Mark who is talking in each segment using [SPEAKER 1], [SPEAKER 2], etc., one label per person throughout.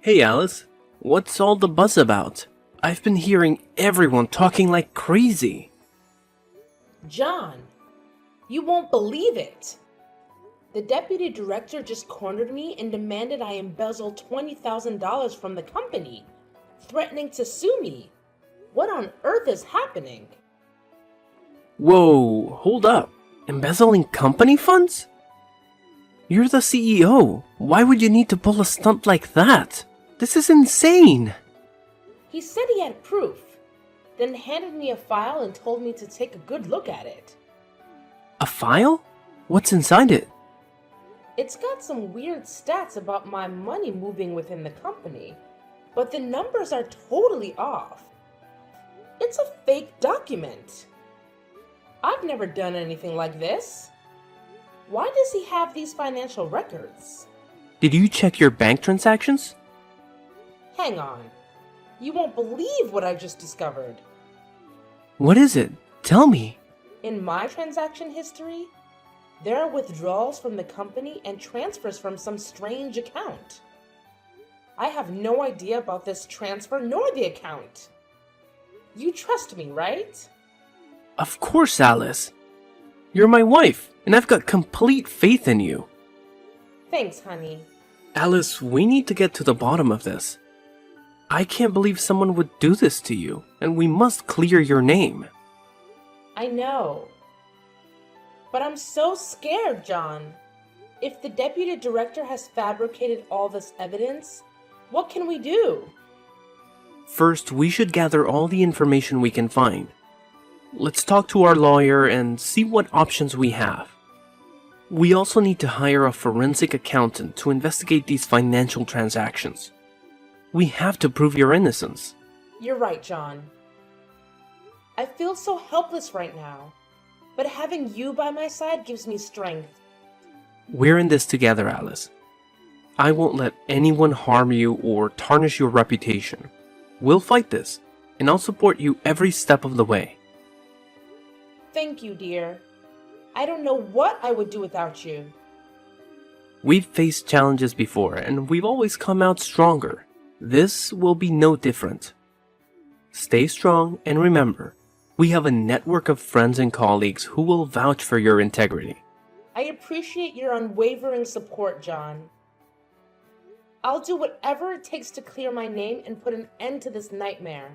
[SPEAKER 1] Hey Alice, what's all the buzz about? I've been hearing everyone talking like crazy.
[SPEAKER 2] John, you won't believe it. The deputy director just cornered me and demanded I embezzle $20,000 from the company, threatening to sue me. What on earth is happening?
[SPEAKER 1] Whoa, hold up. Embezzling company funds? You're the CEO. Why would you need to pull a stunt like that? This is insane.
[SPEAKER 2] He said he had proof, then handed me a file and told me to take a good look at it.
[SPEAKER 1] A file? What's inside it?
[SPEAKER 2] It's got some weird stats about my money moving within the company, but the numbers are totally off. It's a fake document. I've never done anything like this. Why does he have these financial records?
[SPEAKER 1] Did you check your bank transactions?
[SPEAKER 2] Hang on. You won't believe what I just discovered.
[SPEAKER 1] What is it? Tell me.
[SPEAKER 2] In my transaction history, there are withdrawals from the company and transfers from some strange account. I have no idea about this transfer nor the account. You trust me, right?
[SPEAKER 1] Of course, Alice. You're my wife, and I've got complete faith in you.
[SPEAKER 2] Thanks, honey.
[SPEAKER 1] Alice, we need to get to the bottom of this. I can't believe someone would do this to you, and we must clear your name.
[SPEAKER 2] I know. But I'm so scared, John. If the deputy director has fabricated all this evidence, what can we do?
[SPEAKER 1] First, we should gather all the information we can find. Let's talk to our lawyer and see what options we have. We also need to hire a forensic accountant to investigate these financial transactions. We have to prove your innocence.
[SPEAKER 2] You're right, John. I feel so helpless right now, but having you by my side gives me strength.
[SPEAKER 1] We're in this together, Alice. I won't let anyone harm you or tarnish your reputation. We'll fight this, and I'll support you every step of the way.
[SPEAKER 2] Thank you, dear. I don't know what I would do without you.
[SPEAKER 1] We've faced challenges before, and we've always come out stronger. This will be no different. Stay strong, and remember, we have a network of friends and colleagues who will vouch for your integrity.
[SPEAKER 2] I appreciate your unwavering support, John. I'll do whatever it takes to clear my name and put an end to this nightmare.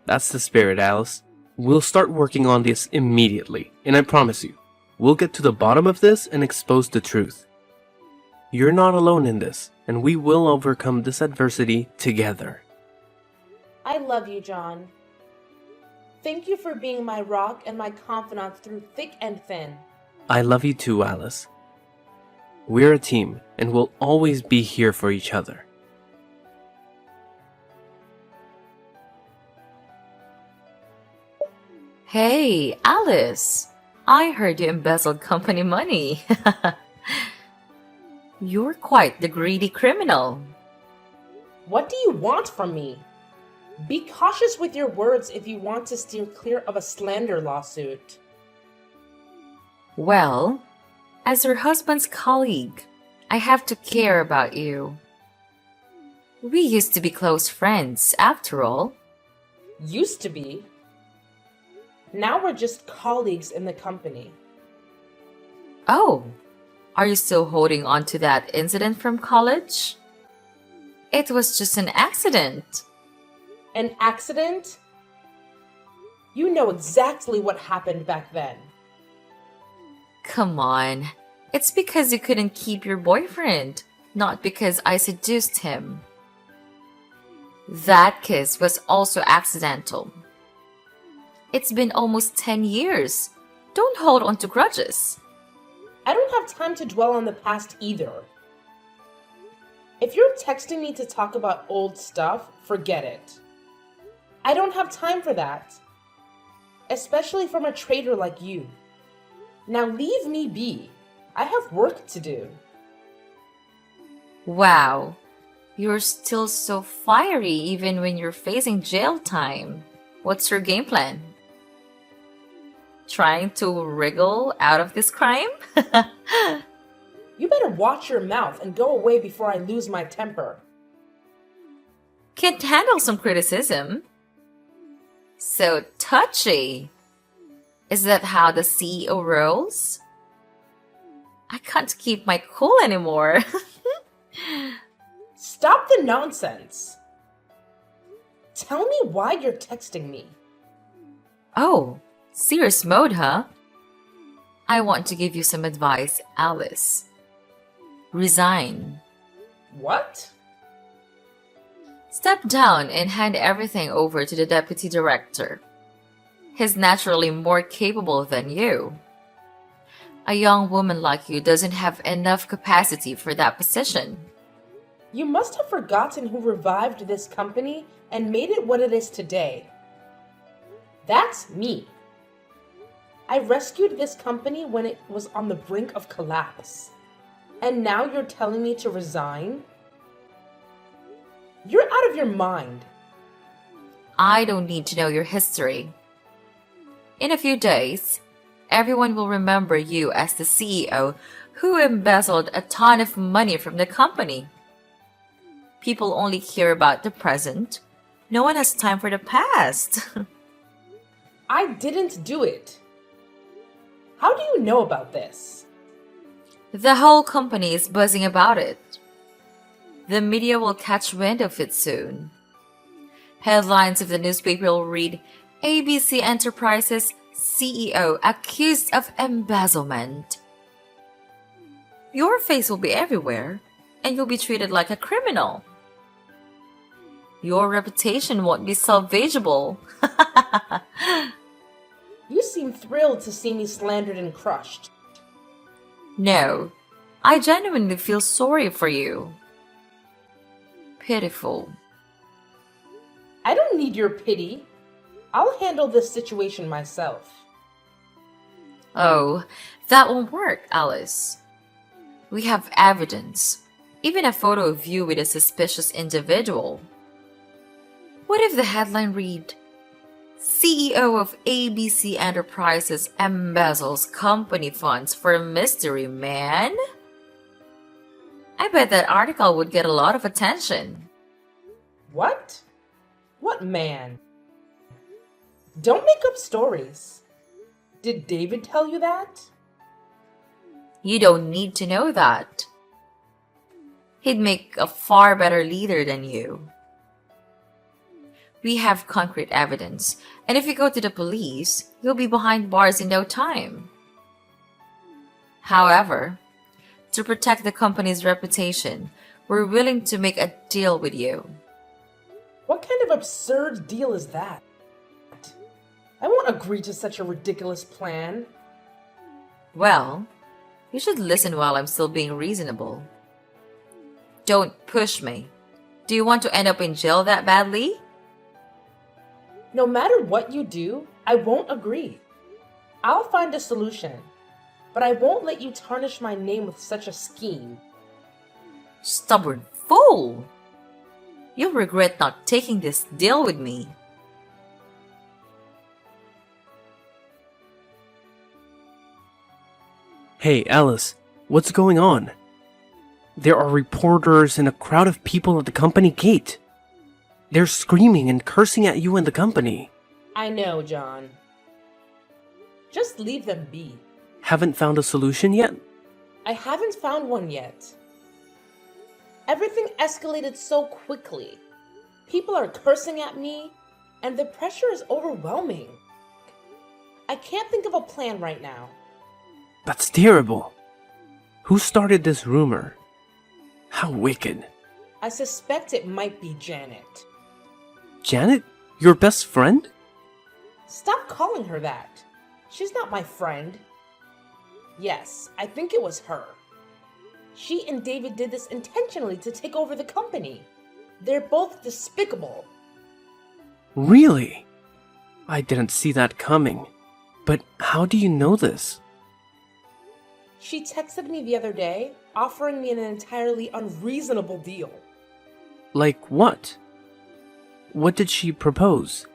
[SPEAKER 1] That's the spirit, Alice. We'll start working on this immediately, and I promise you, we'll get to the bottom of this and expose the truth. You're not alone in this, and we will overcome this adversity together.
[SPEAKER 2] I love you, John. Thank you for being my rock and my confidant through thick and thin.
[SPEAKER 1] I love you too, Alice. We're a team, and we'll always be here for each other.
[SPEAKER 3] Hey, Alice. I heard you embezzled company money. You're quite the greedy criminal.
[SPEAKER 2] What do you want from me? Be cautious with your words if you want to steer clear of a slander lawsuit.
[SPEAKER 3] Well, as your husband's colleague, I have to care about you. We used to be close friends, after all.
[SPEAKER 2] Used to be. Now we're just colleagues in the company.
[SPEAKER 3] Oh, are you still holding on to that incident from college? It was just an accident.
[SPEAKER 2] An accident? You know exactly what happened back then.
[SPEAKER 3] Come on. It's because you couldn't keep your boyfriend, not because I seduced him. That kiss was also accidental. It's been almost 10 years. Don't hold on to grudges.
[SPEAKER 2] I don't have time to dwell on the past either. If you're texting me to talk about old stuff, forget it. I don't have time for that. Especially from a traitor like you. Now leave me be. I have work to do.
[SPEAKER 3] Wow, you're still so fiery even when you're facing jail time. What's your game plan? Trying to wriggle out of this crime?
[SPEAKER 2] You better watch your mouth and go away before I lose my temper.
[SPEAKER 3] Can't handle some criticism. So touchy. Is that how the CEO rolls? I can't keep my cool anymore.
[SPEAKER 2] Stop the nonsense. Tell me why you're texting me.
[SPEAKER 3] Oh, serious mode, huh? I want to give you some advice, Alice. Resign.
[SPEAKER 2] What?
[SPEAKER 3] Step down and hand everything over to the deputy director. He's naturally more capable than you. A young woman like you doesn't have enough capacity for that position.
[SPEAKER 2] You must have forgotten who revived this company and made it what it is today. That's me. I rescued this company when it was on the brink of collapse. And now you're telling me to resign? You're out of your mind.
[SPEAKER 3] I don't need to know your history. In a few days, everyone will remember you as the CEO who embezzled a ton of money from the company. People only care about the present. No one has time for the past.
[SPEAKER 2] I didn't do it. How do you know about this?
[SPEAKER 3] The whole company is buzzing about it. The media will catch wind of it soon. Headlines of the newspaper will read, ABC Enterprises CEO accused of embezzlement. Your face will be everywhere, and you'll be treated like a criminal. Your reputation won't be salvageable.
[SPEAKER 2] You seem thrilled to see me slandered and crushed.
[SPEAKER 3] No, I genuinely feel sorry for you. Pitiful.
[SPEAKER 2] I don't need your pity. I'll handle this situation myself.
[SPEAKER 3] Oh, that won't work, Alice. We have evidence, even a photo of you with a suspicious individual. What if the headline read, CEO of ABC Enterprises embezzles company funds for mystery man? I bet that article would get a lot of attention.
[SPEAKER 2] What? What man? Don't make up stories. Did David tell you that?
[SPEAKER 3] You don't need to know that. He'd make a far better leader than you. We have concrete evidence, and if you go to the police, you'll be behind bars in no time. However, to protect the company's reputation, we're willing to make a deal with you.
[SPEAKER 2] What kind of absurd deal is that? I won't agree to such a ridiculous plan.
[SPEAKER 3] Well, you should listen while I'm still being reasonable. Don't push me. Do you want to end up in jail that badly?
[SPEAKER 2] No matter what you do, I won't agree. I'll find a solution, but I won't let you tarnish my name with such a scheme.
[SPEAKER 3] Stubborn fool! You'll regret not taking this deal with me.
[SPEAKER 1] Hey, Alice, what's going on? There are reporters and a crowd of people at the company gate. They're screaming and cursing at you and the company.
[SPEAKER 2] I know, John. Just leave them be.
[SPEAKER 1] Haven't found a solution yet?
[SPEAKER 2] I haven't found one yet. Everything escalated so quickly. People are cursing at me, and the pressure is overwhelming. I can't think of a plan right now.
[SPEAKER 1] That's terrible. Who started this rumor? How wicked.
[SPEAKER 2] I suspect it might be Janet.
[SPEAKER 1] Janet? Your best friend?
[SPEAKER 2] Stop calling her that. She's not my friend. Yes, I think it was her. She and David did this intentionally to take over the company. They're both despicable.
[SPEAKER 1] Really? I didn't see that coming. But how do you know this?
[SPEAKER 2] She texted me the other day, offering me an entirely unreasonable deal.
[SPEAKER 1] Like what? What did she propose?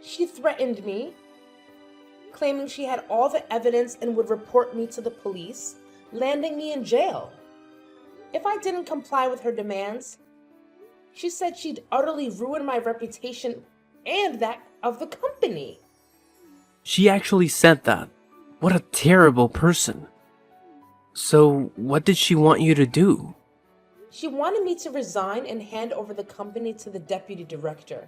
[SPEAKER 2] She threatened me, claiming she had all the evidence and would report me to the police, landing me in jail. If I didn't comply with her demands, She said she'd utterly ruin my reputation and that of the company.
[SPEAKER 1] She actually said that. What a terrible person. So, what did she want you to do?
[SPEAKER 2] She wanted me to resign and hand over the company to the deputy director.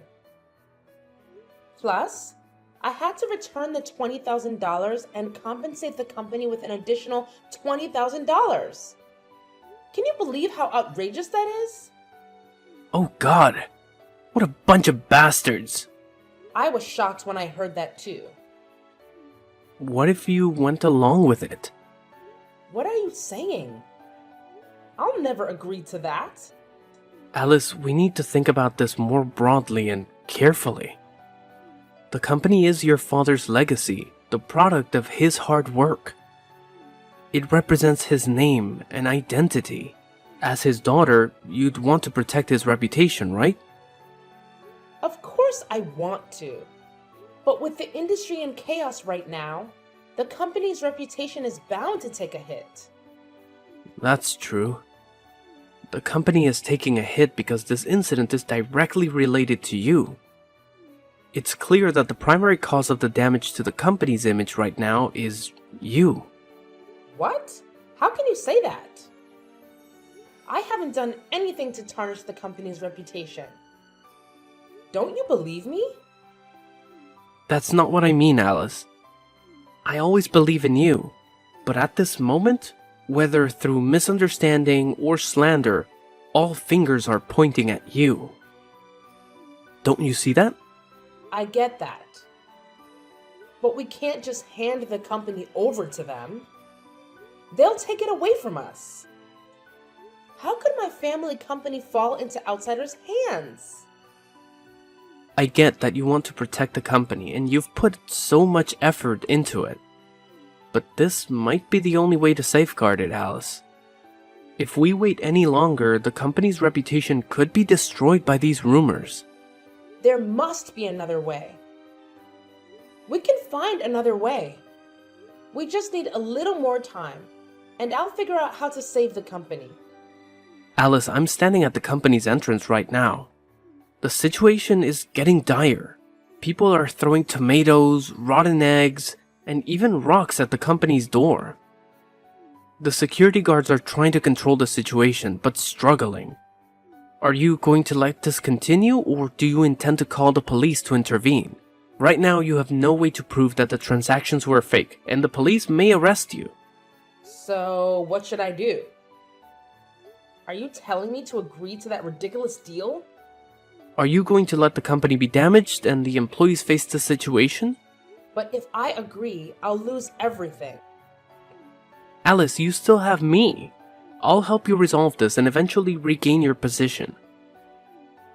[SPEAKER 2] Plus, I had to return the $20,000 and compensate the company with an additional $20,000. Can you believe how outrageous that is?
[SPEAKER 1] Oh God, what a bunch of bastards.
[SPEAKER 2] I was shocked when I heard that too.
[SPEAKER 1] What if you went along with it?
[SPEAKER 2] What are you saying? I'll never agree to that.
[SPEAKER 1] Alice, we need to think about this more broadly and carefully. The company is your father's legacy, the product of his hard work. It represents his name and identity. As his daughter, you'd want to protect his reputation, right?
[SPEAKER 2] Of course I want to. But with the industry in chaos right now, the company's reputation is bound to take a hit.
[SPEAKER 1] That's true. The company is taking a hit because this incident is directly related to you. It's clear that the primary cause of the damage to the company's image right now is you.
[SPEAKER 2] What? How can you say that? I haven't done anything to tarnish the company's reputation. Don't you believe me?
[SPEAKER 1] That's not what I mean, Alice. I always believe in you, but at this moment, whether through misunderstanding or slander, all fingers are pointing at you. Don't you see that?
[SPEAKER 2] I get that. But we can't just hand the company over to them. They'll take it away from us. How could my family company fall into outsiders' hands?
[SPEAKER 1] I get that you want to protect the company and you've put so much effort into it. But this might be the only way to safeguard it, Alice. If we wait any longer, the company's reputation could be destroyed by these rumors.
[SPEAKER 2] There must be another way. We can find another way. We just need a little more time, and I'll figure out how to save the company.
[SPEAKER 1] Alice, I'm standing at the company's entrance right now. The situation is getting dire. People are throwing tomatoes, rotten eggs, and even rocks at the company's door. The security guards are trying to control the situation, but struggling. Are you going to let this continue, or do you intend to call the police to intervene? Right now, you have no way to prove that the transactions were fake, and the police may arrest you.
[SPEAKER 2] So, what should I do? Are you telling me to agree to that ridiculous deal?
[SPEAKER 1] Are you going to let the company be damaged and the employees face the situation?
[SPEAKER 2] But if I agree, I'll lose everything.
[SPEAKER 1] Alice, you still have me. I'll help you resolve this and eventually regain your position.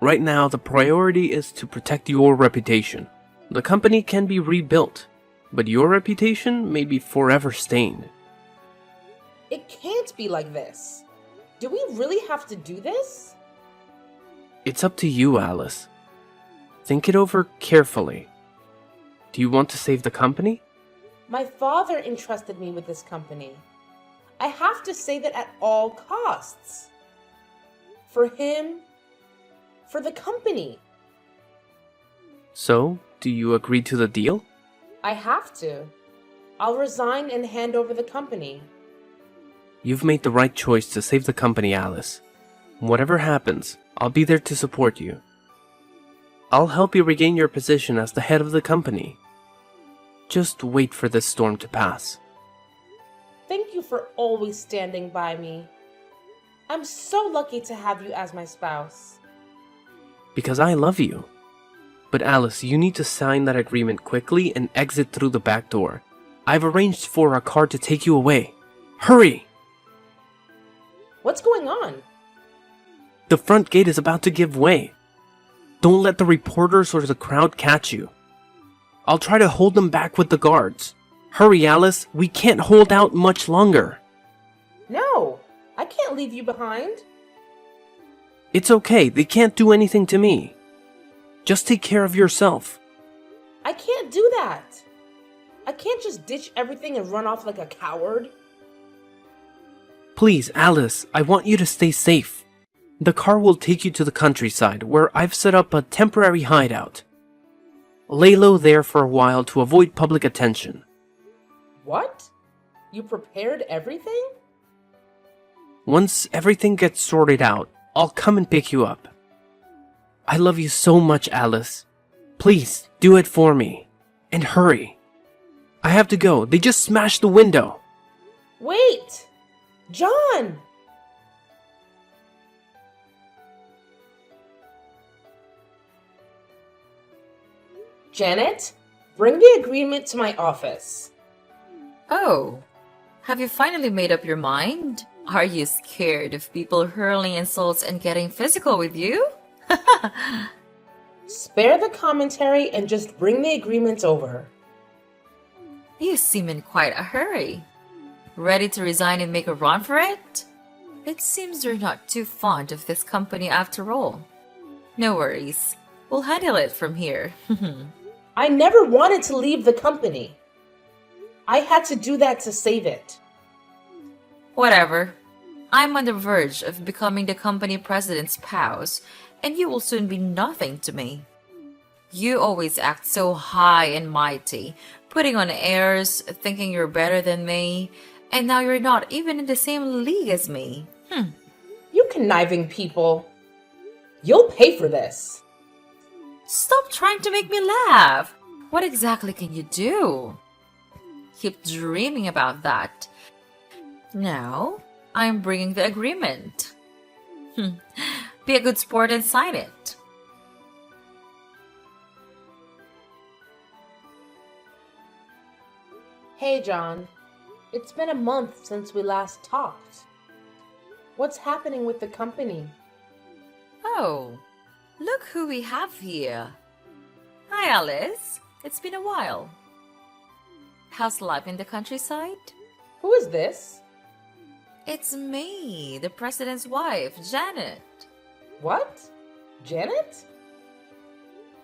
[SPEAKER 1] Right now, the priority is to protect your reputation. The company can be rebuilt, but your reputation may be forever stained.
[SPEAKER 2] It can't be like this. Do we really have to do this?
[SPEAKER 1] It's up to you, Alice. Think it over carefully. Do you want to save the company?
[SPEAKER 2] My father entrusted me with this company. I have to save it at all costs. For him, for the company.
[SPEAKER 1] So, do you agree to the deal?
[SPEAKER 2] I have to. I'll resign and hand over the company.
[SPEAKER 1] You've made the right choice to save the company, Alice. Whatever happens, I'll be there to support you. I'll help you regain your position as the head of the company. Just wait for this storm to pass.
[SPEAKER 2] Thank you for always standing by me. I'm so lucky to have you as my spouse.
[SPEAKER 1] Because I love you. But Alice, you need to sign that agreement quickly and exit through the back door. I've arranged for a car to take you away. Hurry!
[SPEAKER 2] What's going on?
[SPEAKER 1] The front gate is about to give way. Don't let the reporters or the crowd catch you. I'll try to hold them back with the guards. Hurry, Alice, we can't hold out much longer.
[SPEAKER 2] No, I can't leave you behind.
[SPEAKER 1] It's okay, they can't do anything to me. Just take care of yourself.
[SPEAKER 2] I can't do that. I can't just ditch everything and run off like a coward.
[SPEAKER 1] Please, Alice, I want you to stay safe. The car will take you to the countryside, where I've set up a temporary hideout. Lay low there for a while to avoid public attention.
[SPEAKER 2] What? You prepared everything?
[SPEAKER 1] Once everything gets sorted out, I'll come and pick you up. I love you so much, Alice. Please, do it for me. And hurry. I have to go. They just smashed the window.
[SPEAKER 2] Wait! John! Janet, bring the agreement to my office.
[SPEAKER 3] Oh, have you finally made up your mind? Are you scared of people hurling insults and getting physical with you?
[SPEAKER 2] Spare the commentary and just bring the agreement over.
[SPEAKER 3] You seem in quite a hurry. Ready to resign and make a run for it? It seems you're not too fond of this company after all. No worries. We'll handle it from here.
[SPEAKER 2] I never wanted to leave the company. I had to do that to save it.
[SPEAKER 3] Whatever. I'm on the verge of becoming the company president's spouse, and you will soon be nothing to me. You always act so high and mighty, putting on airs, thinking you're better than me, and now you're not even in the same league as me.
[SPEAKER 2] You conniving people. You'll pay for this.
[SPEAKER 3] Stop trying to make me laugh. What exactly can you do? Keep dreaming about that. Now, I'm bringing the agreement. Be a good sport and sign it.
[SPEAKER 2] Hey, John. It's been a month since we last talked. What's happening with the company?
[SPEAKER 3] Oh, look who we have here. Hi, Alice. It's been a while. How's life in the countryside?
[SPEAKER 2] Who is this?
[SPEAKER 3] It's me, the president's wife, Janet.
[SPEAKER 2] What? Janet?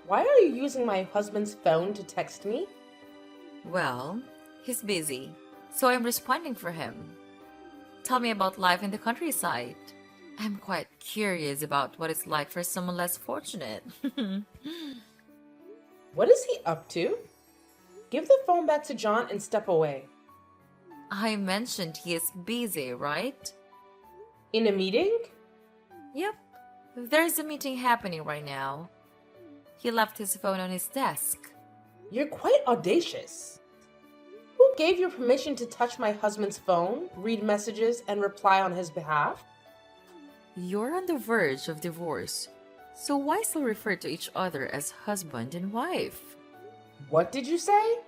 [SPEAKER 2] Why are you using my husband's phone to text me?
[SPEAKER 3] Well, he's busy, so I'm responding for him. Tell me about life in the countryside. I'm quite curious about what it's like for someone less fortunate.
[SPEAKER 2] What is he up to? Give the phone back to John and step away.
[SPEAKER 3] I mentioned he is busy, right?
[SPEAKER 2] In a meeting?
[SPEAKER 3] Yep. There's a meeting happening right now. He left his phone on his desk.
[SPEAKER 2] You're quite audacious. Who gave you permission to touch my husband's phone, read messages, and reply on his behalf?
[SPEAKER 3] You're on the verge of divorce, so why still refer to each other as husband and wife?
[SPEAKER 2] What did you say?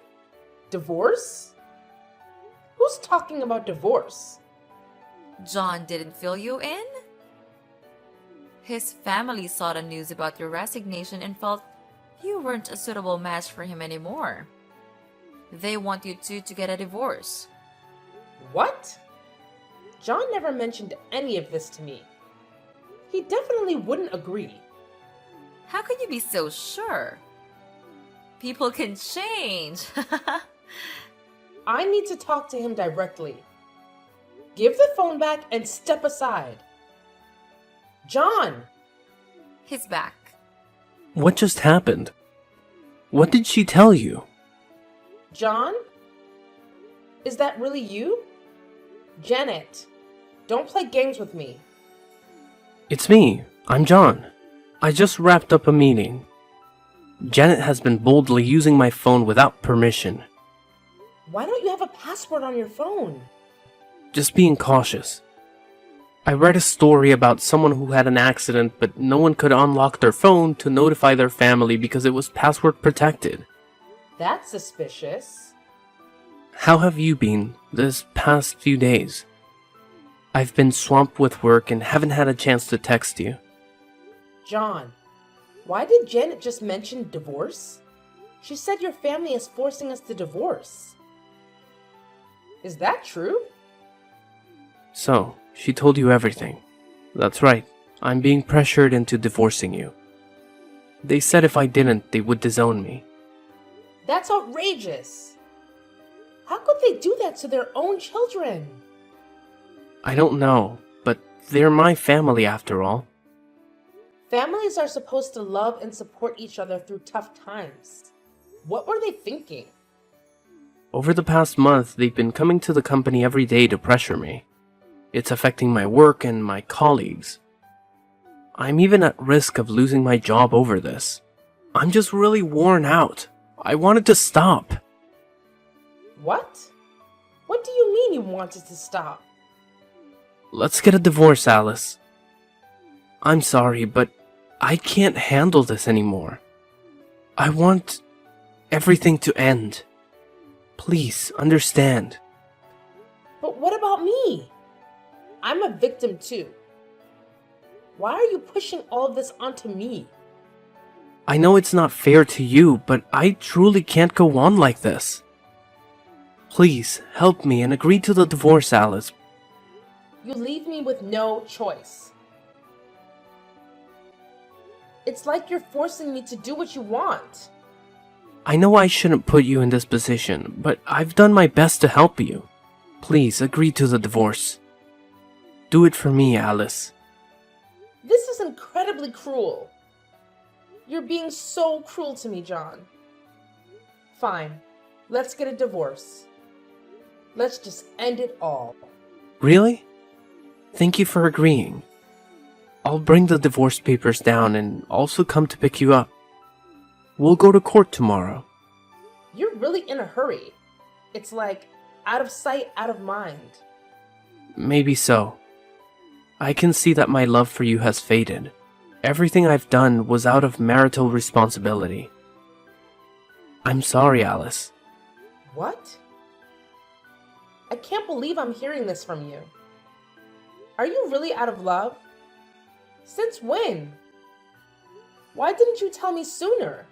[SPEAKER 2] Divorce? Who's talking about divorce?
[SPEAKER 3] John didn't fill you in? His family saw the news about your resignation and felt you weren't a suitable match for him anymore. They want you two to get a divorce.
[SPEAKER 2] What? John never mentioned any of this to me. He definitely wouldn't agree.
[SPEAKER 3] How can you be so sure? People can change.
[SPEAKER 2] I need to talk to him directly. Give the phone back and step aside. John!
[SPEAKER 3] He's back.
[SPEAKER 1] What just happened? What did she tell you?
[SPEAKER 2] John? Is that really you? Janet, don't play games with me.
[SPEAKER 1] It's me. I'm John. I just wrapped up a meeting. Janet has been boldly using my phone without permission.
[SPEAKER 2] Why don't you have a password on your phone?
[SPEAKER 1] Just being cautious. I read a story about someone who had an accident, but no one could unlock their phone to notify their family because it was password protected.
[SPEAKER 2] That's suspicious.
[SPEAKER 1] How have you been this past few days? I've been swamped with work and haven't had a chance to text you.
[SPEAKER 2] John, why did Janet just mention divorce? She said your family is forcing us to divorce. Is that true?
[SPEAKER 1] So, she told you everything. That's right. I'm being pressured into divorcing you. They said if I didn't, they would disown me.
[SPEAKER 2] That's outrageous. How could they do that to their own children?
[SPEAKER 1] I don't know, but they're my family after all.
[SPEAKER 2] Families are supposed to love and support each other through tough times. What were they thinking?
[SPEAKER 1] Over the past month, they've been coming to the company every day to pressure me. It's affecting my work and my colleagues. I'm even at risk of losing my job over this. I'm just really worn out. I wanted to stop.
[SPEAKER 2] What? What do you mean you wanted to stop?
[SPEAKER 1] Let's get a divorce, Alice. I'm sorry, but I can't handle this anymore. I want everything to end. Please, understand.
[SPEAKER 2] But what about me? I'm a victim too. Why are you pushing all of this onto me?
[SPEAKER 1] I know it's not fair to you, but I truly can't go on like this. Please, help me and agree to the divorce, Alice.
[SPEAKER 2] You leave me with no choice. It's like you're forcing me to do what you want.
[SPEAKER 1] I know I shouldn't put you in this position, but I've done my best to help you. Please, agree to the divorce. Do it for me, Alice.
[SPEAKER 2] This is incredibly cruel. You're being so cruel to me, John. Fine, let's get a divorce. Let's just end it all.
[SPEAKER 1] Really? Thank you for agreeing. I'll bring the divorce papers down and also come to pick you up. We'll go to court tomorrow.
[SPEAKER 2] You're really in a hurry. It's like out of sight, out of mind.
[SPEAKER 1] Maybe so. I can see that my love for you has faded. Everything I've done was out of marital responsibility. I'm sorry, Alice.
[SPEAKER 2] What? I can't believe I'm hearing this from you. Are you really out of love? Since when? Why didn't you tell me sooner?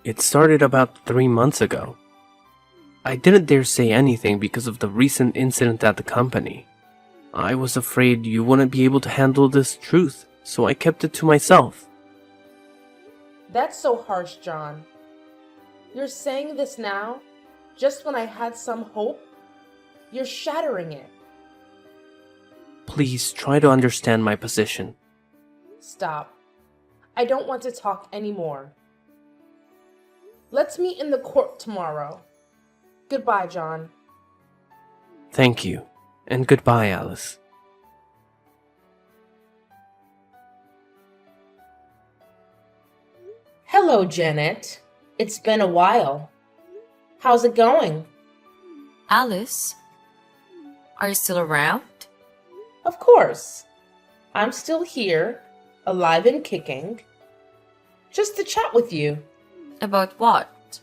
[SPEAKER 1] It started about 3 months ago. I didn't dare say anything because of the recent incident at the company. I was afraid you wouldn't be able to handle this truth, so I kept it to myself.
[SPEAKER 2] That's so harsh, John. You're saying this now, just when I had some hope? You're shattering it.
[SPEAKER 1] Please try to understand my position.
[SPEAKER 2] Stop. I don't want to talk anymore. Let's meet in the court tomorrow. Goodbye, John.
[SPEAKER 1] Thank you, and goodbye, Alice.
[SPEAKER 2] Hello, Janet. It's been a while. How's it going?
[SPEAKER 3] Alice, are you still around?
[SPEAKER 2] Of course. I'm still here, alive and kicking. Just to chat with you.
[SPEAKER 3] About what?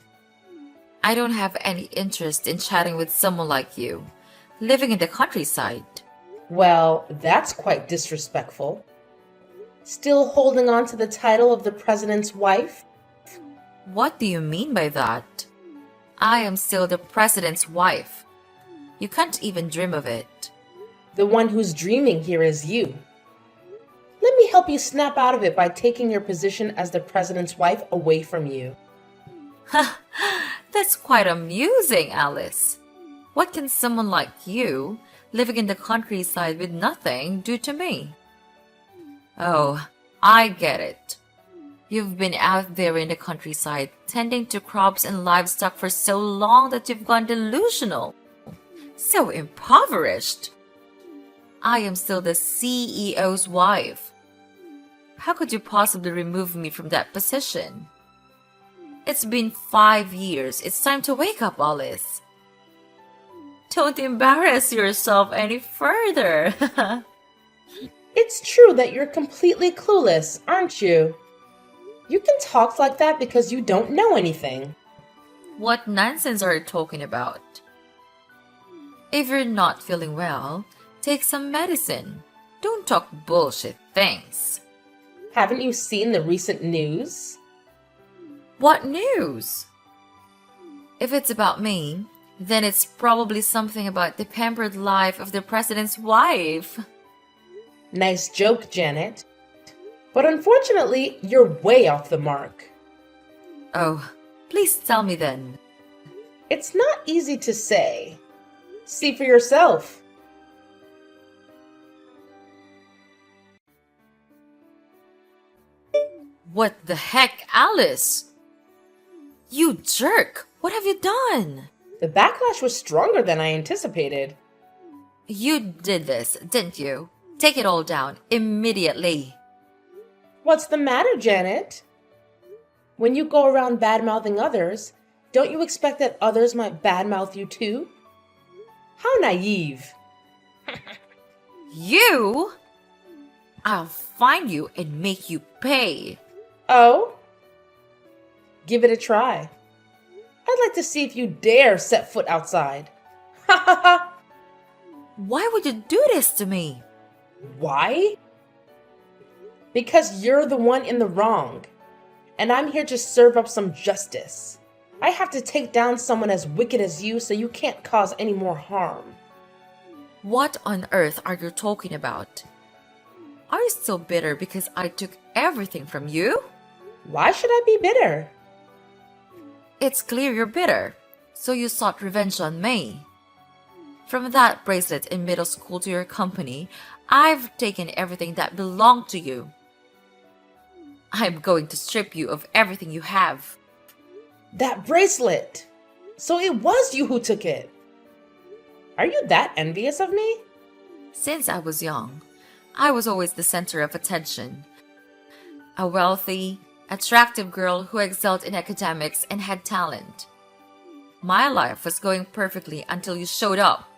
[SPEAKER 3] I don't have any interest in chatting with someone like you, living in the countryside.
[SPEAKER 2] Well, that's quite disrespectful. Still holding on to the title of the president's wife?
[SPEAKER 3] What do you mean by that? I am still the president's wife. You can't even dream of it.
[SPEAKER 2] The one who's dreaming here is you. Let me help you snap out of it by taking your position as the president's wife away from you.
[SPEAKER 3] That's quite amusing, Alice. What can someone like you, living in the countryside with nothing, do to me? Oh, I get it. You've been out there in the countryside, tending to crops and livestock for so long that you've gone delusional. So impoverished. I am still the CEO's wife. How could you possibly remove me from that position? It's been 5 years. It's time to wake up, Alice. Don't embarrass yourself any further.
[SPEAKER 2] It's true that you're completely clueless, aren't you? You can talk like that because you don't know anything.
[SPEAKER 3] What nonsense are you talking about? If you're not feeling well, take some medicine. Don't talk bullshit things.
[SPEAKER 2] Haven't you seen the recent news?
[SPEAKER 3] What news? If it's about me, then it's probably something about the pampered life of the president's wife.
[SPEAKER 2] Nice joke, Janet. But unfortunately, you're way off the mark.
[SPEAKER 3] Oh, please tell me then.
[SPEAKER 2] It's not easy to say. See for yourself.
[SPEAKER 3] What the heck, Alice? You jerk! What have you done?
[SPEAKER 2] The backlash was stronger than I anticipated.
[SPEAKER 3] You did this, didn't you? Take it all down immediately.
[SPEAKER 2] What's the matter, Janet? When you go around bad-mouthing others, don't you expect that others might badmouth you too? How naive.
[SPEAKER 3] You? I'll find you and make you pay.
[SPEAKER 2] Oh? Give it a try. I'd like to see if you dare set foot outside. Ha ha ha!
[SPEAKER 3] Why would you do this to me?
[SPEAKER 2] Why? Because you're the one in the wrong, and I'm here to serve up some justice. I have to take down someone as wicked as you so you can't cause any more harm.
[SPEAKER 3] What on earth are you talking about? Are you still bitter because I took everything from you?
[SPEAKER 2] Why should I be bitter?
[SPEAKER 3] It's clear you're bitter, so you sought revenge on me. From that bracelet in middle school to your company, I've taken everything that belonged to you. I'm going to strip you of everything you have.
[SPEAKER 2] That bracelet! So it was you who took it. Are you that envious of me?
[SPEAKER 3] Since I was young, I was always the center of attention. A wealthy, attractive girl who excelled in academics and had talent. My life was going perfectly until you showed up.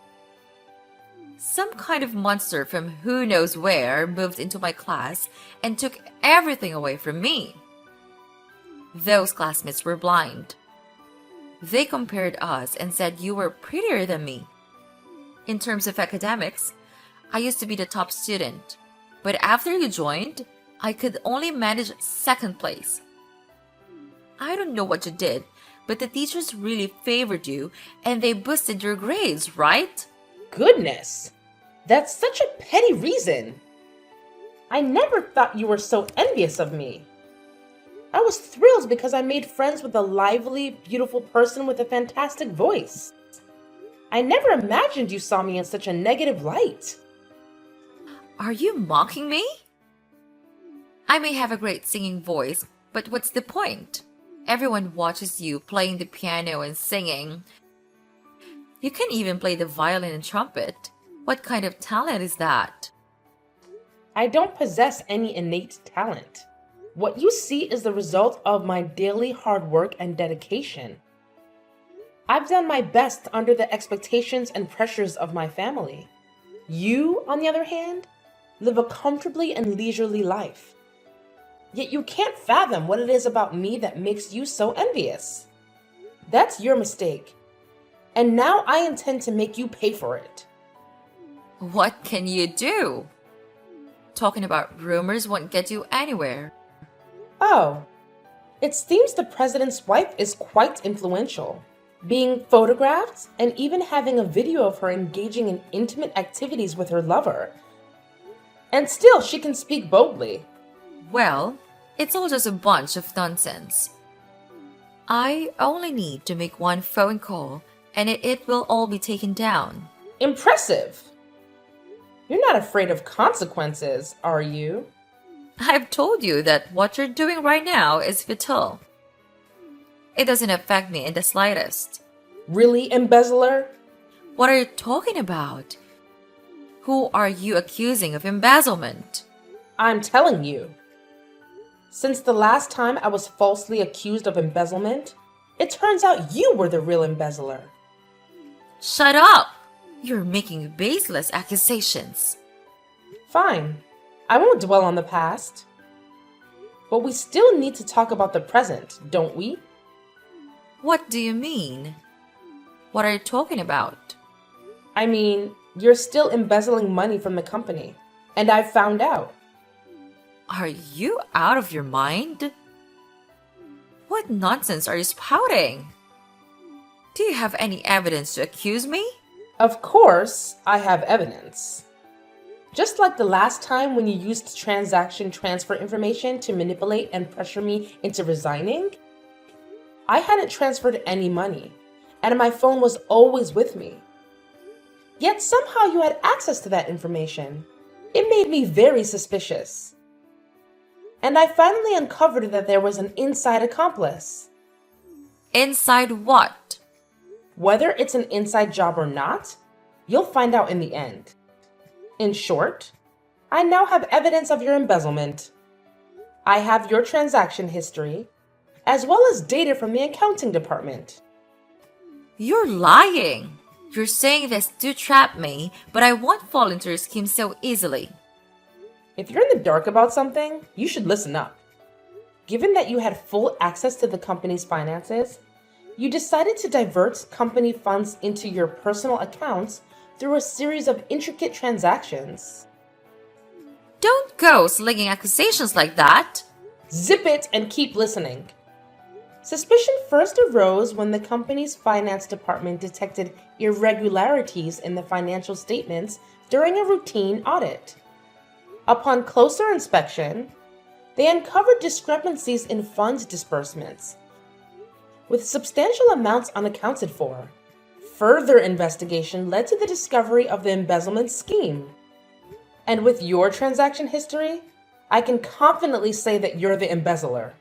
[SPEAKER 3] Some kind of monster from who knows where moved into my class and took everything away from me. Those classmates were blind. They compared us and said you were prettier than me. In terms of academics, I used to be the top student, but after you joined, I could only manage second place. I don't know what you did, but the teachers really favored you and they boosted your grades, right?
[SPEAKER 2] Goodness! That's such a petty reason. I never thought you were so envious of me. I was thrilled because I made friends with a lively, beautiful person with a fantastic voice. I never imagined you saw me in such a negative light.
[SPEAKER 3] Are you mocking me? I may have a great singing voice, but what's the point? Everyone watches you playing the piano and singing. You can even play the violin and trumpet. What kind of talent is that?
[SPEAKER 2] I don't possess any innate talent. What you see is the result of my daily hard work and dedication. I've done my best under the expectations and pressures of my family. You, on the other hand, live a comfortably and leisurely life. Yet you can't fathom what it is about me that makes you so envious. That's your mistake. And now I intend to make you pay for it.
[SPEAKER 3] What can you do? Talking about rumors won't get you anywhere.
[SPEAKER 2] Oh, it seems the president's wife is quite influential. Being photographed and even having a video of her engaging in intimate activities with her lover. And still, she can speak boldly.
[SPEAKER 3] Well, it's all just a bunch of nonsense. I only need to make one phone call and it will all be taken down.
[SPEAKER 2] Impressive! You're not afraid of consequences, are you?
[SPEAKER 3] I've told you that what you're doing right now is futile. It doesn't affect me in the slightest.
[SPEAKER 2] Really, embezzler?
[SPEAKER 3] What are you talking about? Who are you accusing of embezzlement?
[SPEAKER 2] I'm telling you. Since the last time I was falsely accused of embezzlement, it turns out you were the real embezzler.
[SPEAKER 3] Shut up! You're making baseless accusations.
[SPEAKER 2] Fine. I won't dwell on the past. But we still need to talk about the present, don't we?
[SPEAKER 3] What do you mean? What are you talking about?
[SPEAKER 2] I mean, you're still embezzling money from the company, and I've found out.
[SPEAKER 3] Are you out of your mind? What nonsense are you spouting? Do you have any evidence to accuse me?
[SPEAKER 2] Of course, I have evidence. Just like the last time when you used transaction transfer information to manipulate and pressure me into resigning, I hadn't transferred any money, and my phone was always with me. Yet somehow you had access to that information. It made me very suspicious. And I finally uncovered that there was an inside accomplice.
[SPEAKER 3] Inside what?
[SPEAKER 2] Whether it's an inside job or not, you'll find out in the end. In short, I now have evidence of your embezzlement. I have your transaction history, as well as data from the accounting department.
[SPEAKER 3] You're lying. You're saying this to trap me, but I won't fall into your scheme so easily.
[SPEAKER 2] If you're in the dark about something, you should listen up. Given that you had full access to the company's finances, you decided to divert company funds into your personal accounts through a series of intricate transactions.
[SPEAKER 3] Don't go slinging accusations like that.
[SPEAKER 2] Zip it and keep listening. Suspicion first arose when the company's finance department detected irregularities in the financial statements during a routine audit. Upon closer inspection, they uncovered discrepancies in fund disbursements, with substantial amounts unaccounted for. Further investigation led to the discovery of the embezzlement scheme. And with your transaction history, I can confidently say that you're the embezzler.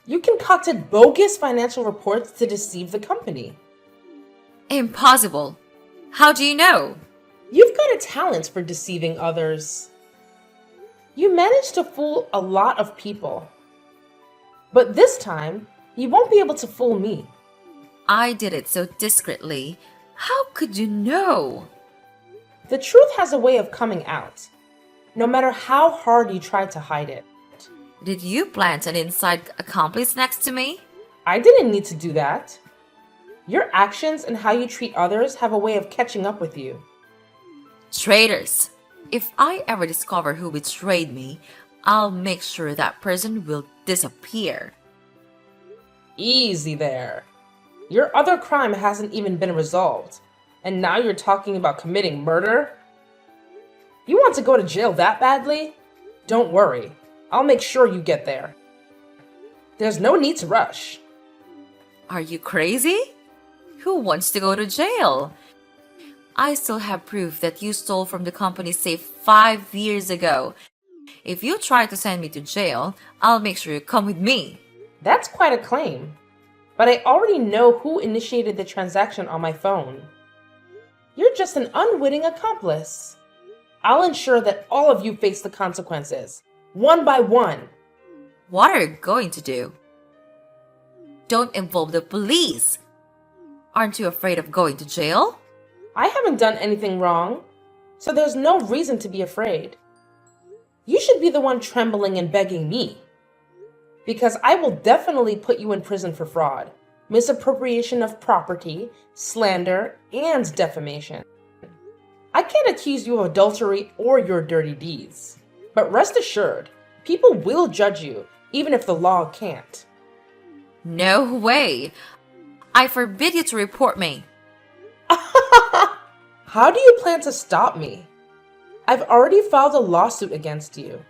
[SPEAKER 2] You concocted bogus financial reports to deceive the company.
[SPEAKER 3] Impossible. How do you know?
[SPEAKER 2] You've got a talent for deceiving others. You managed to fool a lot of people. But this time, you won't be able to fool me.
[SPEAKER 3] I did it so discreetly. How could you know?
[SPEAKER 2] The truth has a way of coming out, no matter how hard you try to hide it.
[SPEAKER 3] Did you plant an inside accomplice next to me?
[SPEAKER 2] I didn't need to do that. Your actions and how you treat others have a way of catching up with you.
[SPEAKER 3] Traitors! If I ever discover who betrayed me, I'll make sure that person will disappear.
[SPEAKER 2] Easy there. Your other crime hasn't even been resolved, and now you're talking about committing murder? You want to go to jail that badly? Don't worry, I'll make sure you get there. There's no need to rush.
[SPEAKER 3] Are you crazy? Who wants to go to jail? I still have proof that you stole from the company's safe 5 years ago. If you try to send me to jail, I'll make sure you come with me.
[SPEAKER 2] That's quite a claim, but I already know who initiated the transaction on my phone. You're just an unwitting accomplice. I'll ensure that all of you face the consequences, one by one.
[SPEAKER 3] What are you going to do? Don't involve the police. Aren't you afraid of going to jail?
[SPEAKER 2] I haven't done anything wrong, so there's no reason to be afraid. You should be the one trembling and begging me, because I will definitely put you in prison for fraud, misappropriation of property, slander, and defamation. I can't accuse you of adultery or your dirty deeds, but rest assured, people will judge you, even if the law can't.
[SPEAKER 3] No way. I forbid you to report me.
[SPEAKER 2] How do you plan to stop me? I've already filed a lawsuit against you,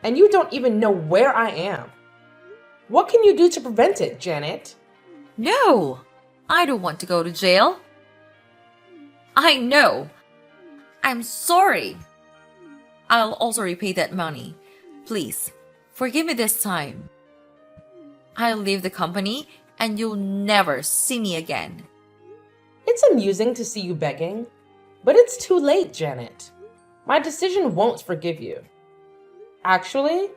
[SPEAKER 2] and you don't even know where I am. What can you do to prevent it, Janet?
[SPEAKER 3] No, I don't want to go to jail. I know. I'm sorry. I'll also repay that money. Please, forgive me this time. I'll leave the company and you'll never see me again.
[SPEAKER 2] It's amusing to see you begging, but it's too late, Janet. My decision won't forgive you. Actually,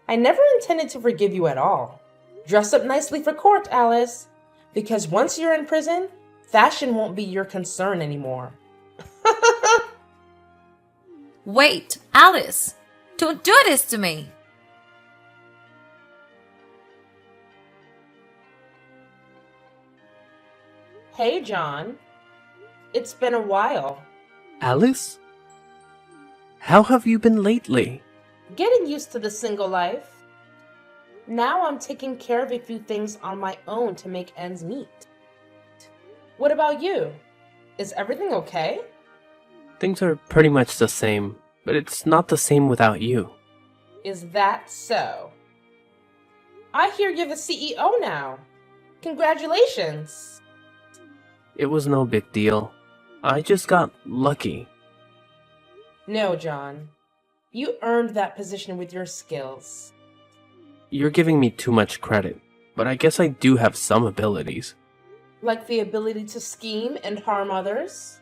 [SPEAKER 2] I never intended to forgive you at all. Dress up nicely for court, Alice, because once you're in prison, fashion won't be your concern anymore.
[SPEAKER 3] Wait, Alice, don't do this to me.
[SPEAKER 2] Hey, John. It's been a while.
[SPEAKER 1] Alice? How have you been lately?
[SPEAKER 2] Getting used to the single life. Now I'm taking care of a few things on my own to make ends meet. What about you? Is everything okay?
[SPEAKER 1] Things are pretty much the same, but it's not the same without you.
[SPEAKER 2] Is that so? I hear you're the CEO now. Congratulations.
[SPEAKER 1] It was no big deal. I just got lucky.
[SPEAKER 2] No, John. You earned that position with your skills.
[SPEAKER 1] you're giving me too much credit, but I guess I do have some abilities.
[SPEAKER 2] Like the ability to scheme and harm others?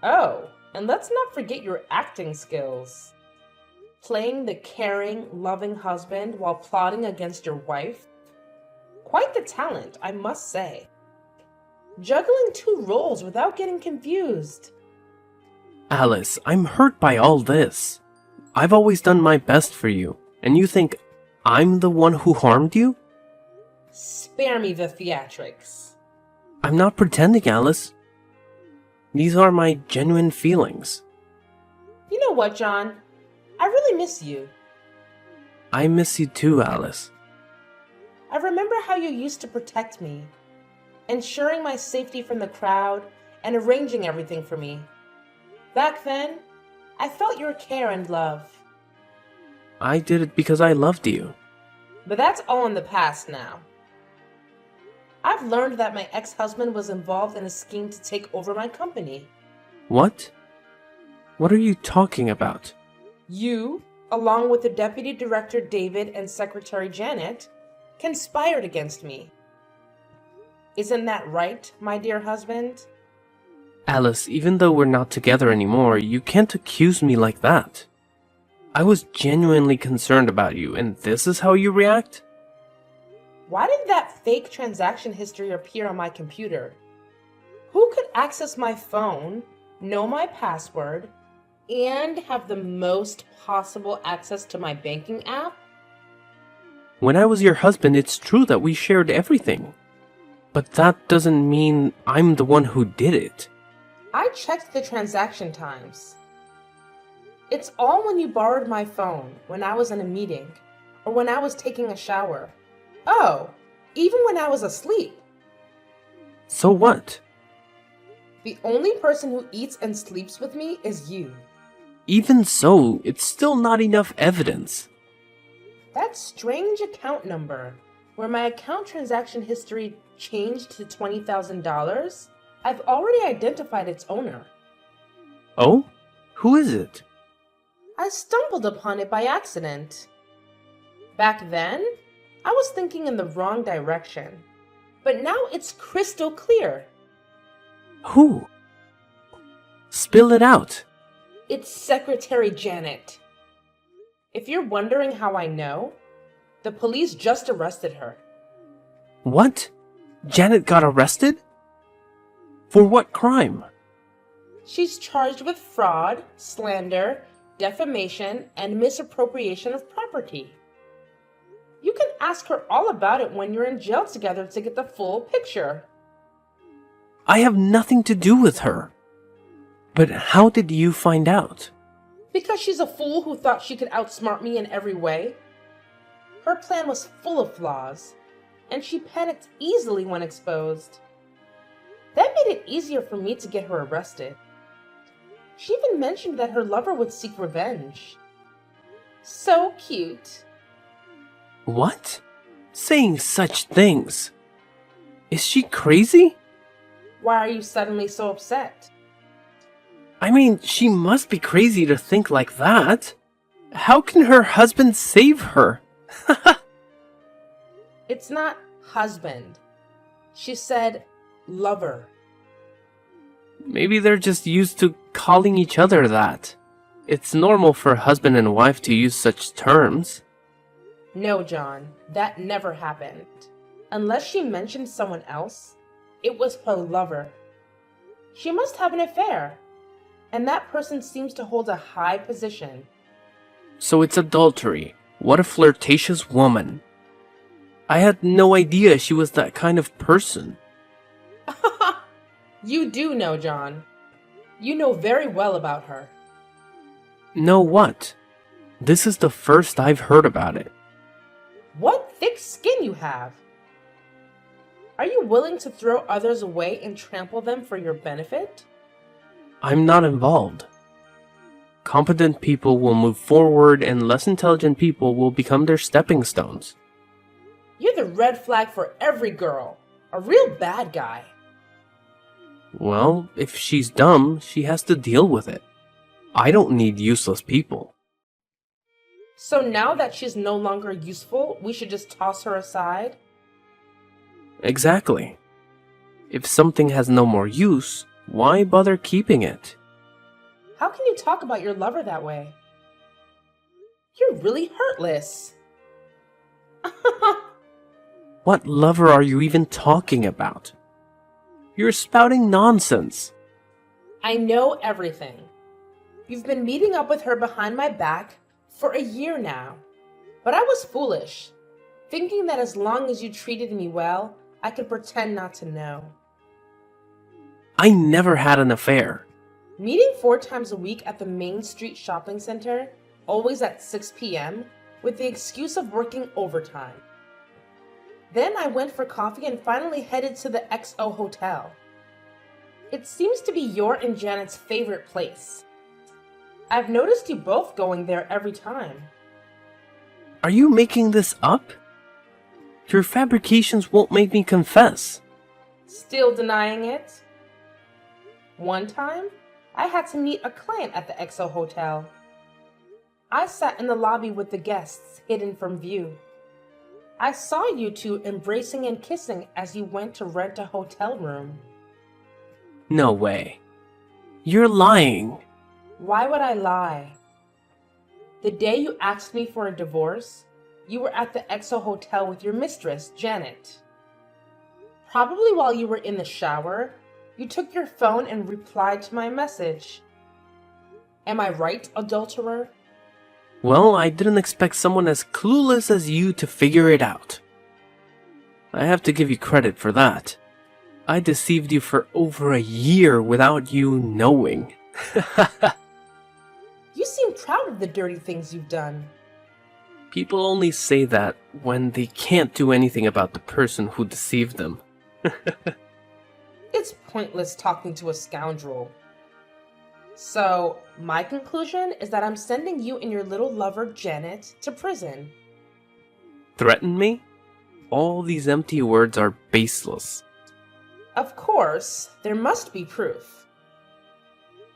[SPEAKER 2] Oh, and let's not forget your acting skills. Playing the caring, loving husband while plotting against your wife? Quite the talent, I must say. Juggling two roles without getting confused.
[SPEAKER 1] Alice, I'm hurt by all this. I've always done my best for you, and you think I'm the one who harmed you?
[SPEAKER 2] Spare me the theatrics.
[SPEAKER 1] I'm not pretending, Alice. These are my genuine feelings.
[SPEAKER 2] You know what, John? I really miss you.
[SPEAKER 1] I miss you too, Alice.
[SPEAKER 2] I remember how you used to protect me, ensuring my safety from the crowd and arranging everything for me. Back then, I felt your care and love.
[SPEAKER 1] I did it because I loved you.
[SPEAKER 2] But that's all in the past now. I've learned that my ex-husband was involved in a scheme to take over my company.
[SPEAKER 1] What? What are you talking about?
[SPEAKER 2] You, along with the deputy director David and secretary Janet, conspired against me. Isn't that right, my dear husband?
[SPEAKER 1] Alice, even though we're not together anymore, you can't accuse me like that. I was genuinely concerned about you, and this is how you react?
[SPEAKER 2] Why did that fake transaction history appear on my computer? Who could access my phone, know my password, and have the most possible access to my banking app?
[SPEAKER 1] When I was your husband, it's true that we shared everything. But that doesn't mean I'm the one who did it.
[SPEAKER 2] I checked the transaction times. It's all when you borrowed my phone, when I was in a meeting, or when I was taking a shower. Oh, even when I was asleep.
[SPEAKER 1] So what?
[SPEAKER 2] The only person who eats and sleeps with me is you.
[SPEAKER 1] Even so, it's still not enough evidence.
[SPEAKER 2] That strange account number, where my account transaction history changed to $20,000, I've already identified its owner.
[SPEAKER 1] Oh? Who is it?
[SPEAKER 2] I stumbled upon it by accident. Back then, I was thinking in the wrong direction, but now it's crystal clear.
[SPEAKER 1] Who? Spill it out.
[SPEAKER 2] It's Secretary Janet. If you're wondering how I know, the police just arrested her.
[SPEAKER 1] What? Janet got arrested? For what crime?
[SPEAKER 2] She's charged with fraud, slander, defamation, and misappropriation of property. You can ask her all about it when you're in jail together to get the full picture.
[SPEAKER 1] I have nothing to do with her. But how did you find out?
[SPEAKER 2] Because she's a fool who thought she could outsmart me in every way. Her plan was full of flaws, and she panicked easily when exposed. That made it easier for me to get her arrested. She even mentioned that her lover would seek revenge. So cute.
[SPEAKER 1] What? Saying such things? Is she crazy?
[SPEAKER 2] Why are you suddenly so upset?
[SPEAKER 1] I mean, she must be crazy to think like that. How can her husband save her?
[SPEAKER 2] It's not husband. She said lover.
[SPEAKER 1] Maybe they're just used to calling each other that. It's normal for husband and wife to use such terms.
[SPEAKER 2] No, John, that never happened. Unless she mentioned someone else, it was her lover. She must have an affair, and that person seems to hold a high position.
[SPEAKER 1] So it's adultery. What a flirtatious woman. I had no idea she was that kind of person.
[SPEAKER 2] You do know, John. You know very well about her.
[SPEAKER 1] Know what? This is the first I've heard about it.
[SPEAKER 2] What thick skin you have! Are you willing to throw others away and trample them for your benefit?
[SPEAKER 1] I'm not involved. Competent people will move forward and less intelligent people will become their stepping stones.
[SPEAKER 2] You're the red flag for every girl. A real bad guy.
[SPEAKER 1] Well, if she's dumb, she has to deal with it. I don't need useless people.
[SPEAKER 2] So now that she's no longer useful, we should just toss her aside?
[SPEAKER 1] Exactly. If something has no more use, why bother keeping it?
[SPEAKER 2] How can you talk about your lover that way? You're really heartless.
[SPEAKER 1] What lover are you even talking about? You're spouting nonsense.
[SPEAKER 2] I know everything. You've been meeting up with her behind my back for a year now. But I was foolish, thinking that as long as you treated me well, I could pretend not to know.
[SPEAKER 1] I never had an affair.
[SPEAKER 2] Meeting 4 times a week at the Main Street Shopping Center, always at 6 p.m., with the excuse of working overtime. Then I went for coffee and finally headed to the XO Hotel. It seems to be your and Janet's favorite place. I've noticed you both going there every time.
[SPEAKER 1] Are you making this up? Your fabrications won't make me confess.
[SPEAKER 2] Still denying it? One time, I had to meet a client at the XO Hotel. I sat in the lobby with the guests, hidden from view. I saw you two embracing and kissing as you went to rent a hotel room.
[SPEAKER 1] No way. You're lying.
[SPEAKER 2] Why would I lie? The day you asked me for a divorce, you were at the XO Hotel with your mistress, Janet. Probably while you were in the shower, you took your phone and replied to my message. Am I right, adulterer?
[SPEAKER 1] Well, I didn't expect someone as clueless as you to figure it out. I have to give you credit for that. I deceived you for over a year without you knowing.
[SPEAKER 2] You seem proud of the dirty things you've done.
[SPEAKER 1] People only say that when they can't do anything about the person who deceived them.
[SPEAKER 2] It's pointless talking to a scoundrel. So, my conclusion is that I'm sending you and your little lover, Janet, to prison.
[SPEAKER 1] Threaten me? All these empty words are baseless.
[SPEAKER 2] Of course, there must be proof.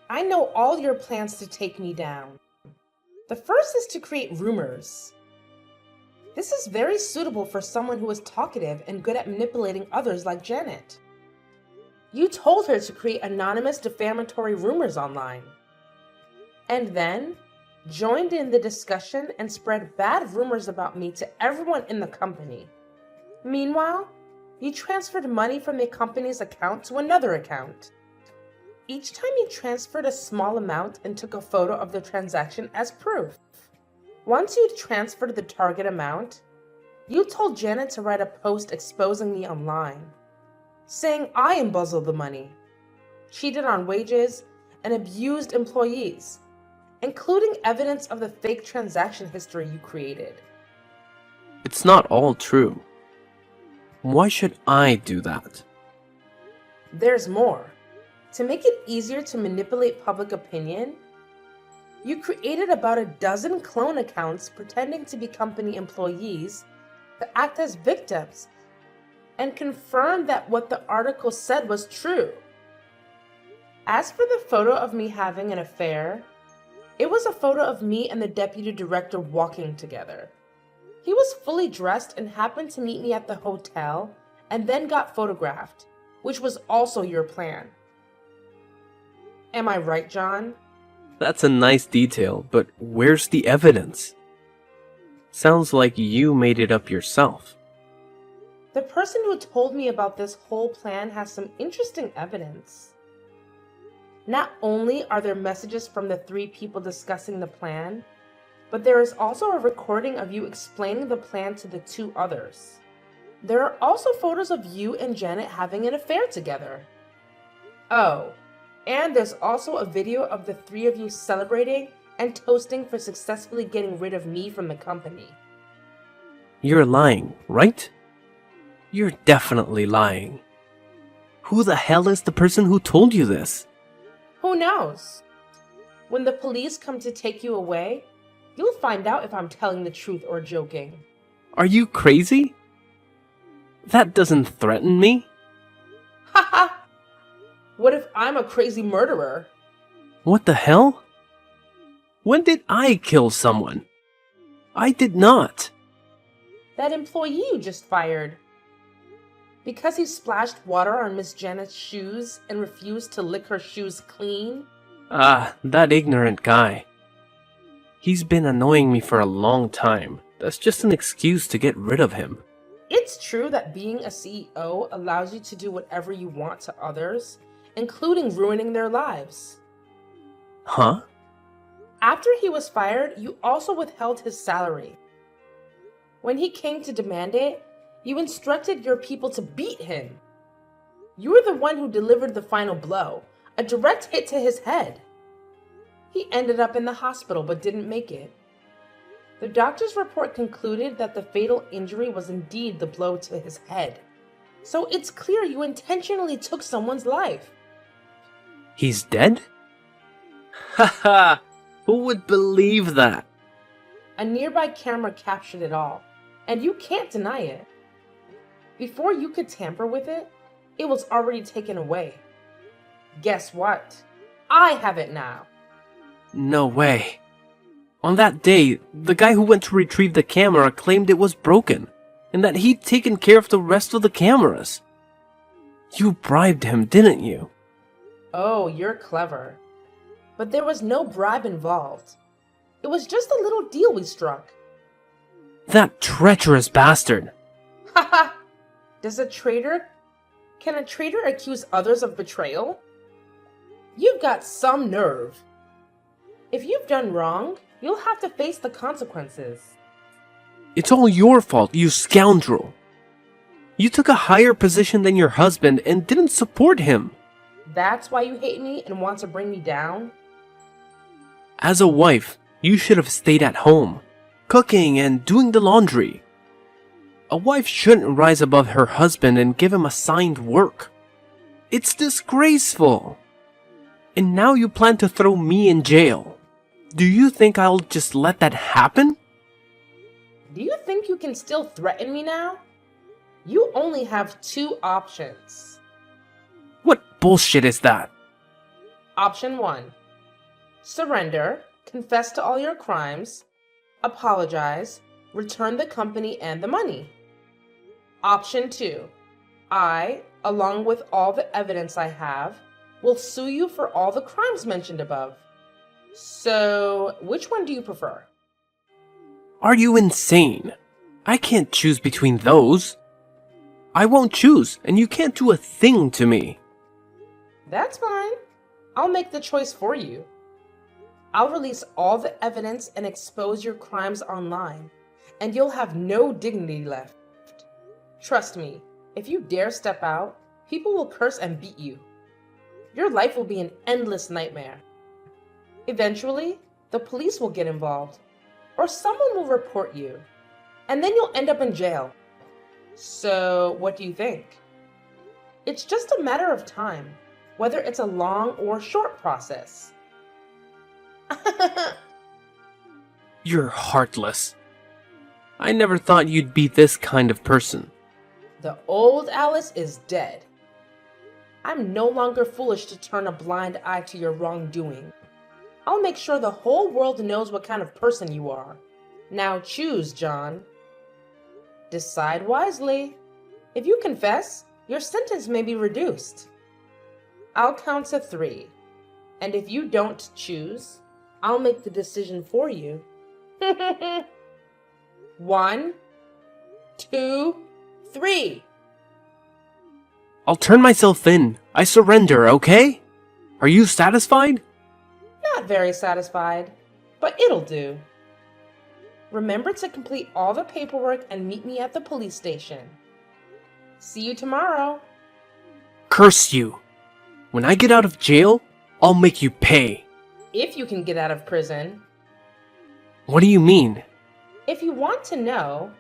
[SPEAKER 2] I know all your plans to take me down. The first is to create rumors. This is very suitable for someone who is talkative and good at manipulating others like Janet. You told her to create anonymous defamatory rumors online. And then joined in the discussion and spread bad rumors about me to everyone in the company. Meanwhile, you transferred money from the company's account to another account. Each time you transferred a small amount and took a photo of the transaction as proof. Once you'd transferred the target amount, you told Janet to write a post exposing me online, saying I embezzled the money, cheated on wages, and abused employees, including evidence of the fake transaction history you created.
[SPEAKER 1] It's not all true. Why should I do that?
[SPEAKER 2] There's more. To make it easier to manipulate public opinion, you created about a dozen clone accounts pretending to be company employees to act as victims and confirm that what the article said was true. As for the photo of me having an affair, it was a photo of me and the deputy director walking together. He was fully dressed and happened to meet me at the hotel and then got photographed, which was also your plan. Am I right, John?
[SPEAKER 1] That's a nice detail, but where's the evidence? Sounds like you made it up yourself.
[SPEAKER 2] The person who told me about this whole plan has some interesting evidence. Not only are there messages from the 3 people discussing the plan, but there is also a recording of you explaining the plan to the 2 others. There are also photos of you and Janet having an affair together. Oh, and there's also a video of the 3 of you celebrating and toasting for successfully getting rid of me from the company.
[SPEAKER 1] You're lying, right? You're definitely lying. Who the hell is the person who told you this?
[SPEAKER 2] Who knows? When the police come to take you away, you'll find out if I'm telling the truth or joking.
[SPEAKER 1] Are you crazy? That doesn't threaten me.
[SPEAKER 2] Haha! What if I'm a crazy murderer?
[SPEAKER 1] What the hell? When did I kill someone? I did not.
[SPEAKER 2] That employee you just fired. Because he splashed water on Miss Janet's shoes and refused to lick her shoes clean?
[SPEAKER 1] Ah, that ignorant guy. He's been annoying me for a long time. That's just an excuse to get rid of him.
[SPEAKER 2] It's true that being a CEO allows you to do whatever you want to others, including ruining their lives.
[SPEAKER 1] Huh?
[SPEAKER 2] After he was fired, you also withheld his salary. When he came to demand it, you instructed your people to beat him. You were the one who delivered the final blow, a direct hit to his head. He ended up in the hospital but didn't make it. The doctor's report concluded that the fatal injury was indeed the blow to his head. So it's clear you intentionally took someone's life.
[SPEAKER 1] He's dead? Haha, who would believe that?
[SPEAKER 2] A nearby camera captured it all, and you can't deny it. Before you could tamper with it, it was already taken away. Guess what? I have it now.
[SPEAKER 1] No way. On that day, the guy who went to retrieve the camera claimed it was broken, and that he'd taken care of the rest of the cameras. You bribed him, didn't you?
[SPEAKER 2] Oh, you're clever. But there was no bribe involved. It was just a little deal we struck.
[SPEAKER 1] That treacherous bastard.
[SPEAKER 2] Haha! Can a traitor accuse others of betrayal? You've got some nerve. If you've done wrong, you'll have to face the consequences.
[SPEAKER 1] It's all your fault, you scoundrel. You took a higher position than your husband and didn't support him.
[SPEAKER 2] That's why you hate me and want to bring me down?
[SPEAKER 1] As a wife, you should have stayed at home, cooking and doing the laundry. A wife shouldn't rise above her husband and give him assigned work. It's disgraceful. And now you plan to throw me in jail. Do you think I'll just let that happen?
[SPEAKER 2] Do you think you can still threaten me now? You only have two options.
[SPEAKER 1] What bullshit is that?
[SPEAKER 2] Option 1. Surrender, confess to all your crimes, apologize, return the company and the money. Option 2. I, along with all the evidence I have, will sue you for all the crimes mentioned above. So, which one do you prefer?
[SPEAKER 1] Are you insane? I can't choose between those. I won't choose, and you can't do a thing to me.
[SPEAKER 2] That's fine. I'll make the choice for you. I'll release all the evidence and expose your crimes online, and you'll have no dignity left. Trust me, if you dare step out, people will curse and beat you. Your life will be an endless nightmare. Eventually, the police will get involved, or someone will report you, and then you'll end up in jail. So, what do you think? It's just a matter of time, whether it's a long or short process.
[SPEAKER 1] You're heartless. I never thought you'd be this kind of person.
[SPEAKER 2] The old Alice is dead. I'm no longer foolish to turn a blind eye to your wrongdoing. I'll make sure the whole world knows what kind of person you are. Now choose, John. Decide wisely. If you confess, your sentence may be reduced. I'll count to 3, and if you don't choose, I'll make the decision for you. 1, 2, 3.
[SPEAKER 1] I'll turn myself in. I surrender, okay? Are you satisfied?
[SPEAKER 2] Not very satisfied, but it'll do. Remember to complete all the paperwork and meet me at the police station. See you tomorrow.
[SPEAKER 1] Curse you. When I get out of jail, I'll make you pay.
[SPEAKER 2] If you can get out of prison.
[SPEAKER 1] What do you mean?
[SPEAKER 2] If you want to know,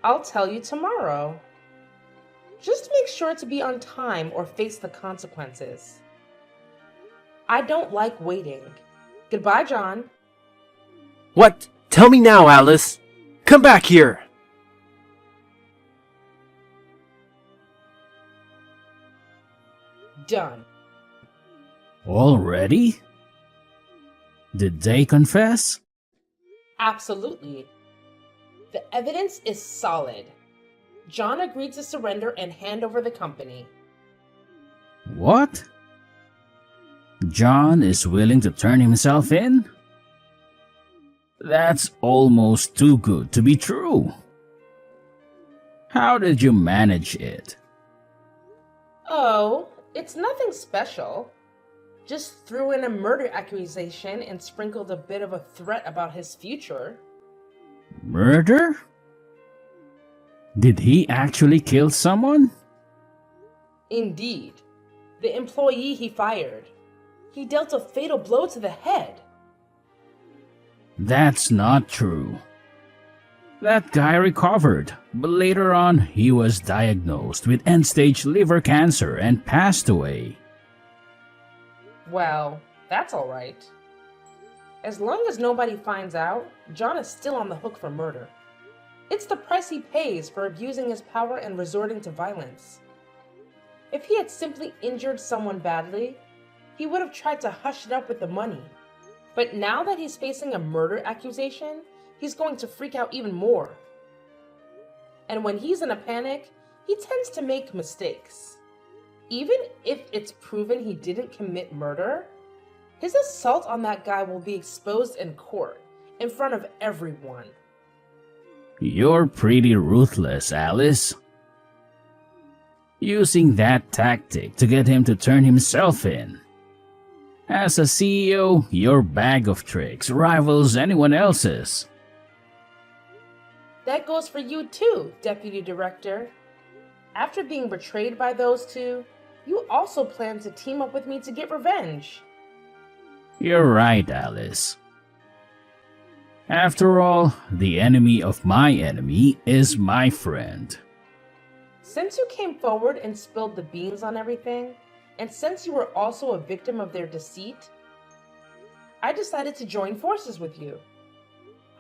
[SPEAKER 2] I'll tell you tomorrow. Just make sure to be on time or face the consequences. I don't like waiting. Goodbye, John.
[SPEAKER 1] What? Tell me now, Alice. Come back here.
[SPEAKER 2] Done.
[SPEAKER 4] Already? Did they confess?
[SPEAKER 2] Absolutely. The evidence is solid. John agreed to surrender and hand over the company.
[SPEAKER 4] What? John is willing to turn himself in? That's almost too good to be true. How did you manage it?
[SPEAKER 2] Oh, it's nothing special. Just threw in a murder accusation and sprinkled a bit of a threat about his future.
[SPEAKER 4] Murder? Did he actually kill someone?
[SPEAKER 2] Indeed. The employee he fired. He dealt a fatal blow to the head.
[SPEAKER 4] That's not true. That guy recovered, but later on he was diagnosed with end-stage liver cancer and passed away.
[SPEAKER 2] Well, that's alright. As long as nobody finds out, John is still on the hook for murder. It's the price he pays for abusing his power and resorting to violence. If he had simply injured someone badly, he would have tried to hush it up with the money. But now that he's facing a murder accusation, he's going to freak out even more. And when he's in a panic, he tends to make mistakes. Even if it's proven he didn't commit murder, his assault on that guy will be exposed in court, in front of everyone.
[SPEAKER 4] You're pretty ruthless, Alice. Using that tactic to get him to turn himself in. As a CEO, your bag of tricks rivals anyone else's.
[SPEAKER 2] That goes for you too, Deputy Director. After being betrayed by those two, you also plan to team up with me to get revenge.
[SPEAKER 4] You're right, Alice. After all, the enemy of my enemy is my friend.
[SPEAKER 2] Since you came forward and spilled the beans on everything, and since you were also a victim of their deceit, I decided to join forces with you.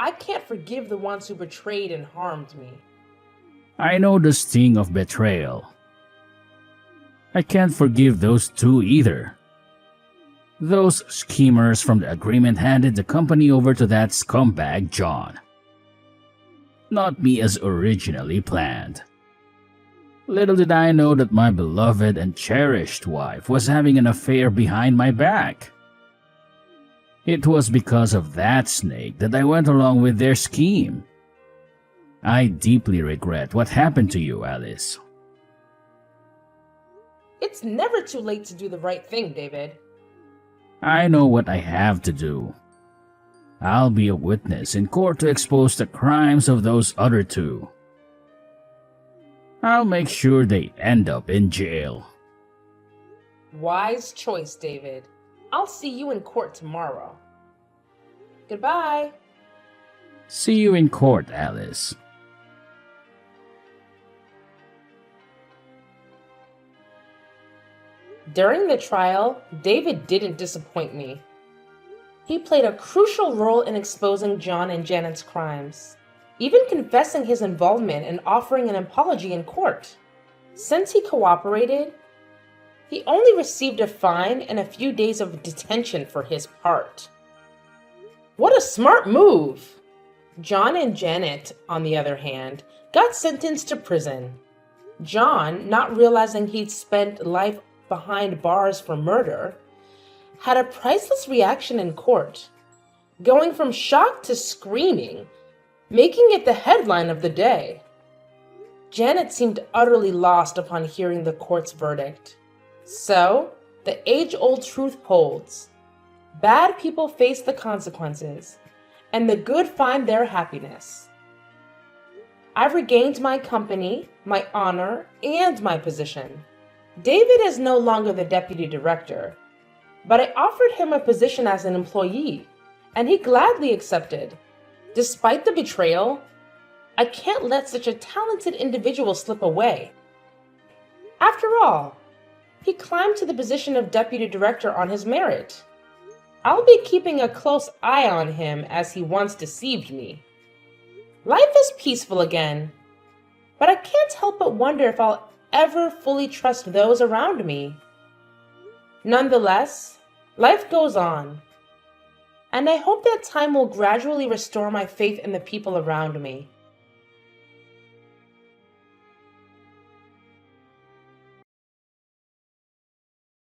[SPEAKER 2] I can't forgive the ones who betrayed and harmed me.
[SPEAKER 4] I know the sting of betrayal. I can't forgive those two either. Those schemers from the agreement handed the company over to that scumbag John. Not me as originally planned. Little did I know that my beloved and cherished wife was having an affair behind my back. It was because of that snake that I went along with their scheme. I deeply regret what happened to you, Alice.
[SPEAKER 2] It's never too late to do the right thing, David.
[SPEAKER 4] I know what I have to do. I'll be a witness in court to expose the crimes of those other two. I'll make sure they end up in jail.
[SPEAKER 2] Wise choice, David. I'll see you in court tomorrow. Goodbye.
[SPEAKER 4] See you in court, Alice.
[SPEAKER 2] During the trial, David didn't disappoint me. He played a crucial role in exposing John and Janet's crimes, even confessing his involvement and offering an apology in court. Since he cooperated, he only received a fine and a few days of detention for his part. What a smart move! John and Janet, on the other hand, got sentenced to prison. John, not realizing he'd spent life behind bars for murder, had a priceless reaction in court, going from shock to screaming, making it the headline of the day. Janet seemed utterly lost upon hearing the court's verdict. So, the age-old truth holds. Bad people face the consequences, and the good find their happiness. I've regained my company, my honor, and my position. David is no longer the deputy director, but I offered him a position as an employee, and he gladly accepted. Despite the betrayal, I can't let such a talented individual slip away. After all, he climbed to the position of deputy director on his merit. I'll be keeping a close eye on him as he once deceived me. Life is peaceful again, but I can't help but wonder if I'll ever fully trust those around me. Nonetheless, life goes on, and I hope that time will gradually restore my faith in the people around me.